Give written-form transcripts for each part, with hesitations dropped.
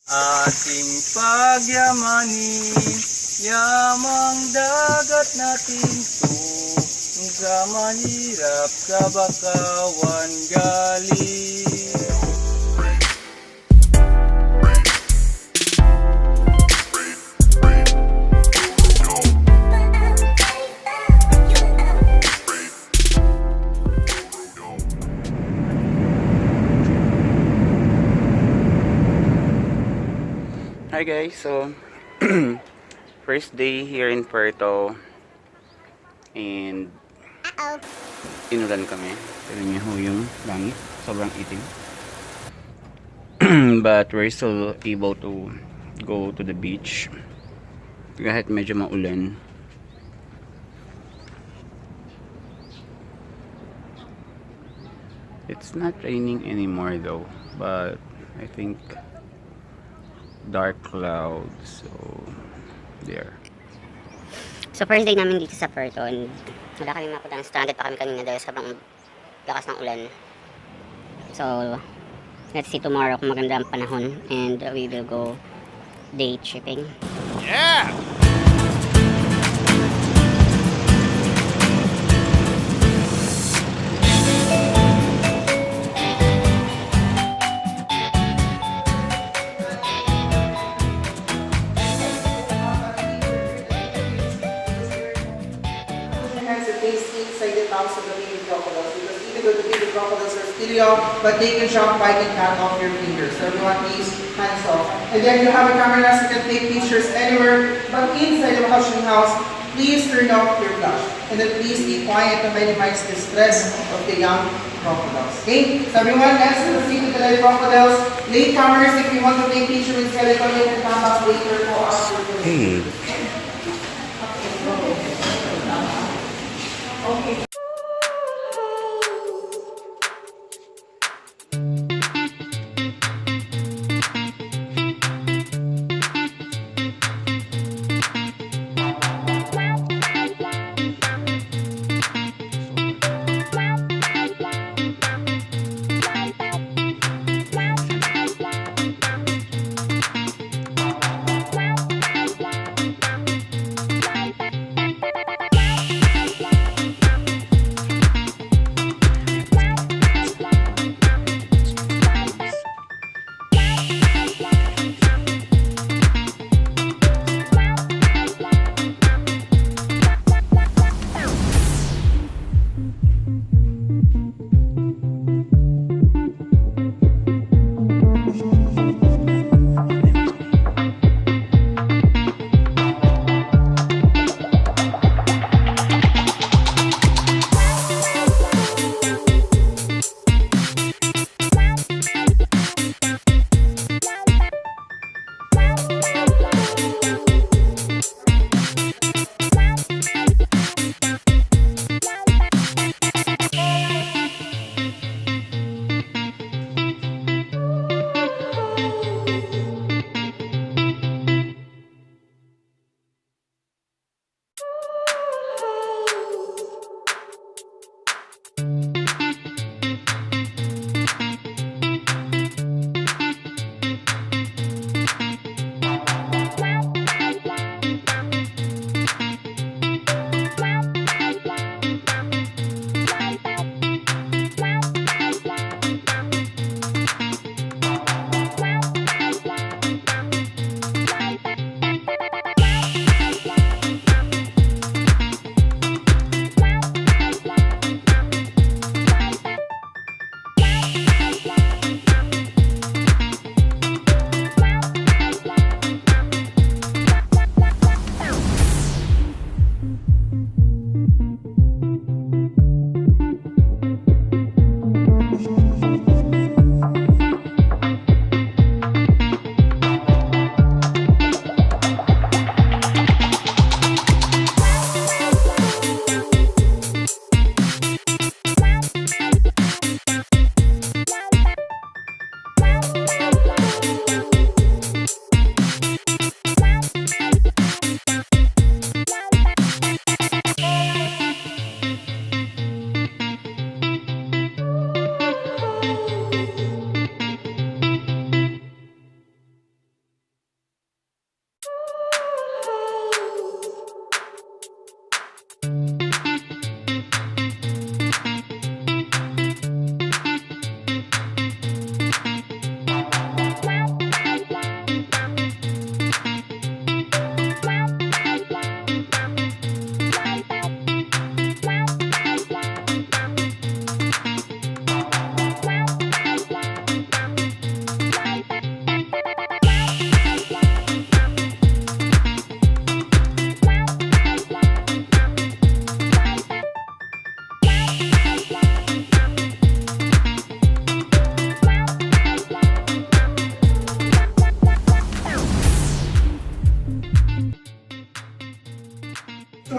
Ating pagyamanin, yamang dagat natin to, sa mahirap sa bakawan galing. Hi guys, so first day here in Puerto and inulan kami. Tignan niyo ho yung langit, sobrang itim. But we're still able to go to the beach kahit medyo maulan. It's not raining anymore though, but I think dark clouds, so there. So first day namin dito sa Puerto, wala kami makutang, stranded pa kami kanina dahil sobrang lakas ng ulan. So let's see tomorrow kung maganda ang panahon and we will go day tripping. Yeah! Inside the house of the baby crocodiles, because even though the baby crocodiles are still young, but they can jump, bite, and cut off your fingers. So everyone, please hands off. And then you have a camera so you can take pictures anywhere, but inside the house, please turn off your flash. And then please be quiet to minimize the stress of the young crocodiles. Okay? So everyone, let's proceed with the live crocodiles. Late cameras, if you want to take pictures with skeleton, you can come back later for us. Hey. Okay.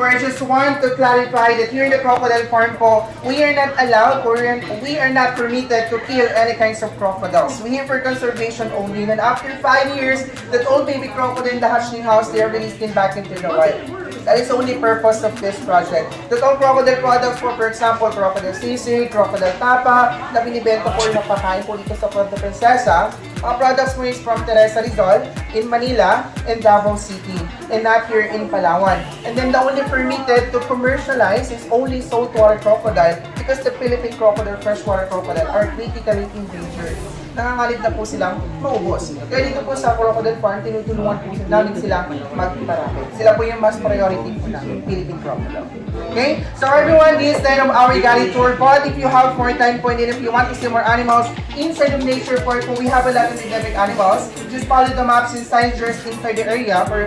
I just want to clarify that here in the crocodile farm po, we are not allowed or we are not permitted to kill any kinds of crocodiles. We're here for conservation only. And after 5 years, that old baby crocodile in the hatchling house, they are released back into the wild. That is the only purpose of this project. That all crocodile products po, for example, crocodile sisig, crocodile tapa, na binibenta po yung napakain po dito sa Puerto Princesa. Mga products mo is from Teresa Rizal in Manila and Davao City, and not here in Palawan. And then the only permitted to commercialize is only saltwater crocodile because the Philippine crocodile, freshwater crocodile are critically endangered. Nangangalit na po silang maubos. Kaya dito po sa crocodile farm, tinutulungan po namin silang magparami. Sila po yung mas priority po namin, Philippine crocodile. Okay? So everyone, this is the end of our Gali tour. But if you have more time po, and if you want to see more animals inside of nature park, we have a lot of endemic animals. Just follow the maps and signs just inside the area for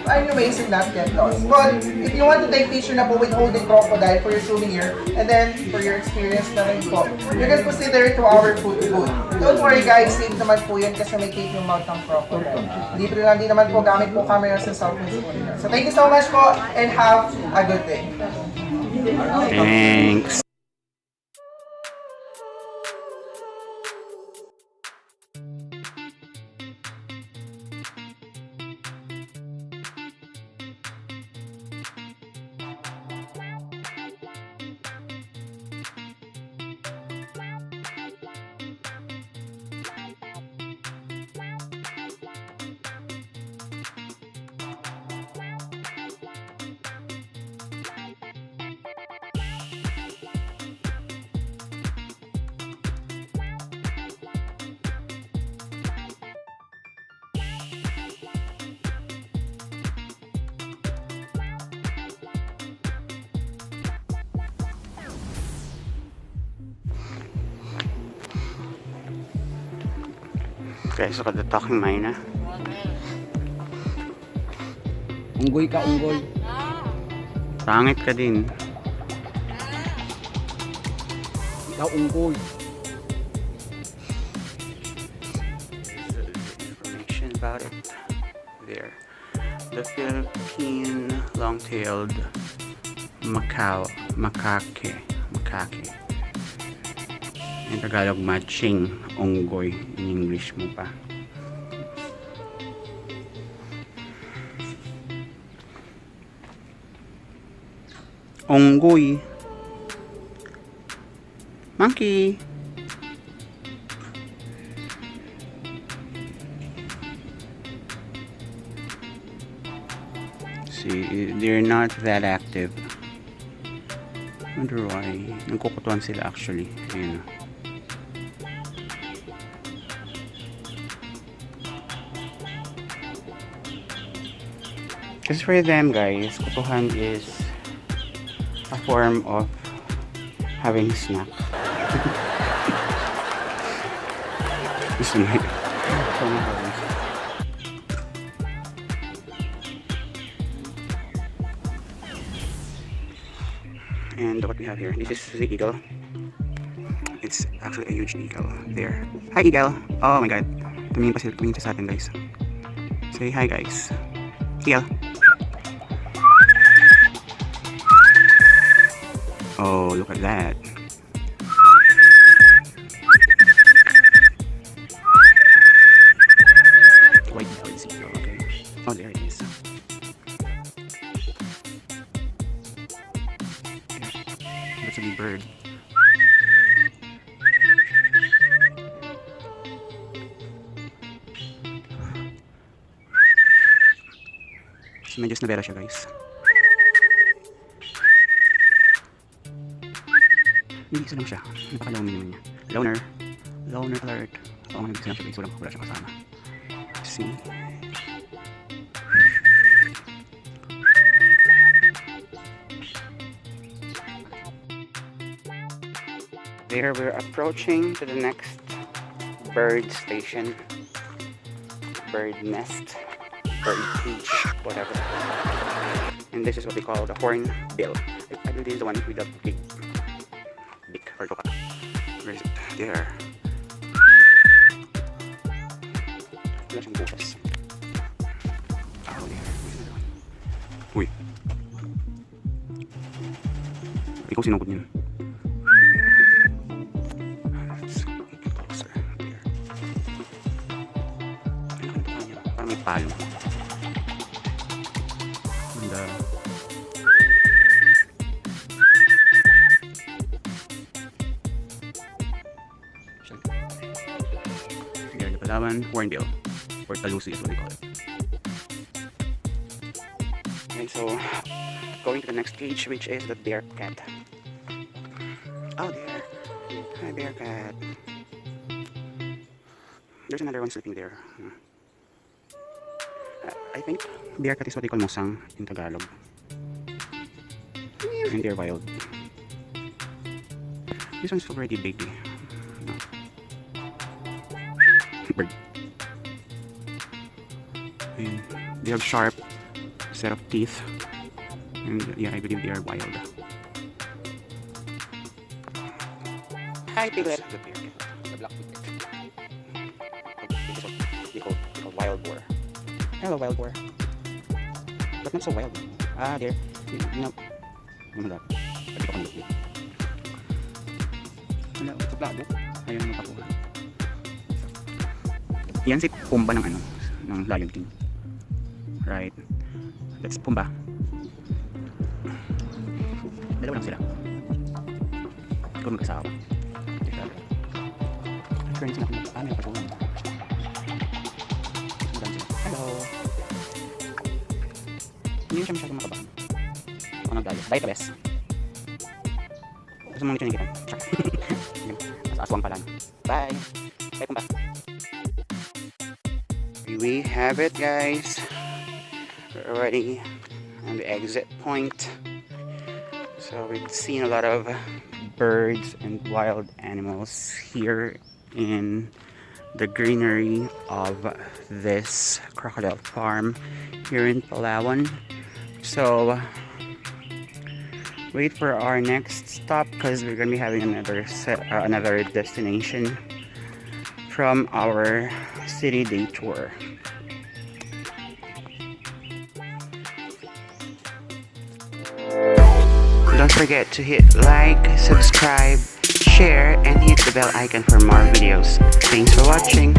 anyways and not get lost. But if you want to take picture na po with holding crocodile for your souvenir, and then for your experience na rin po, you can proceed there to our food booth. Don't worry guys, safe naman po yun kasi may tape yung mouth ng crocodile. Libre lang din naman po, gamit po camera sa cellphone. So thank you so much po and have a good day. Thanks. Guys, look at the talking myna. Unggoy ka, unggoy. Pangit ka din. Ikaw, unggoy. Information about it there. The Philippine long-tailed macaque. In Tagalog, matching unggoy. In English mo pa. Unggoy. Monkey. See, they're not that active. Wonder why. Nagkukutuan sila actually. Ayun. Because for them guys, kutuhan is a form of having snack. Gusto mo yun? And what we have here, this is the eagle. It's actually a huge eagle there. Hi eagle! Oh my god. Tumingin pa sa atin guys. Say hi guys. Eagle. Oh, look at that. White birds. Okay. Oh, there it is. That's a big bird. So, medyo snabera siya guys. Hindi, isa lang siya. Napaka-lonely naman niya. Loner. Loner alert. Oo, nag-isa lang siya guys. Wala siya kasama. See? There, we're approaching to the next bird station. Bird nest. Bird cage. Whatever. And this is what they call the hornbill. I believe this is the one with the big or look at. Where is it? There. Wala siyang bukas. Oh, there. Uy. Ikaw sinungkot niyan. Let's go closer here. Parang may palo. And here the Palawan, Hornbill, or Talusi is what they call it. Okay, so going to the next cage, which is the bear cat. Oh, there. Hi, bear cat. There's another one sleeping there. I think bear cat is what they call musang in Tagalog. And they're wild. This one's already big. No. Bird. And they have sharp set of teeth. And yeah, I believe they are wild. Hi, piglet. The bear cat. The black piglet. This is what they call wild boar. Hello, wild boar. But not so wild. Ah, there. You know. Ano ba? Pwede ko kanilip. Wala, sa plato. Ayaw naman kakuha. Yan si Pumba ng ano, ng Lion King. Right. That's Pumba. Dalawa lang sila. Ikaw mag-asawa. Friends na kami. May patulang. Hello. Hindi siya masyadong makabahan. Ako nagdalo. Bye ka, bes. Gusto mong nito nikitan. Nasa aswang pala. Bye. Bye, Pumba. We have it, guys. We're already on the exit point. So we've seen a lot of birds and wild animals here in the greenery of this crocodile farm here in Palawan. So wait for our next stop because we're gonna be having another destination from our city day tour. Don't forget to hit like, subscribe, share, and hit the bell icon for more videos. Thanks for watching.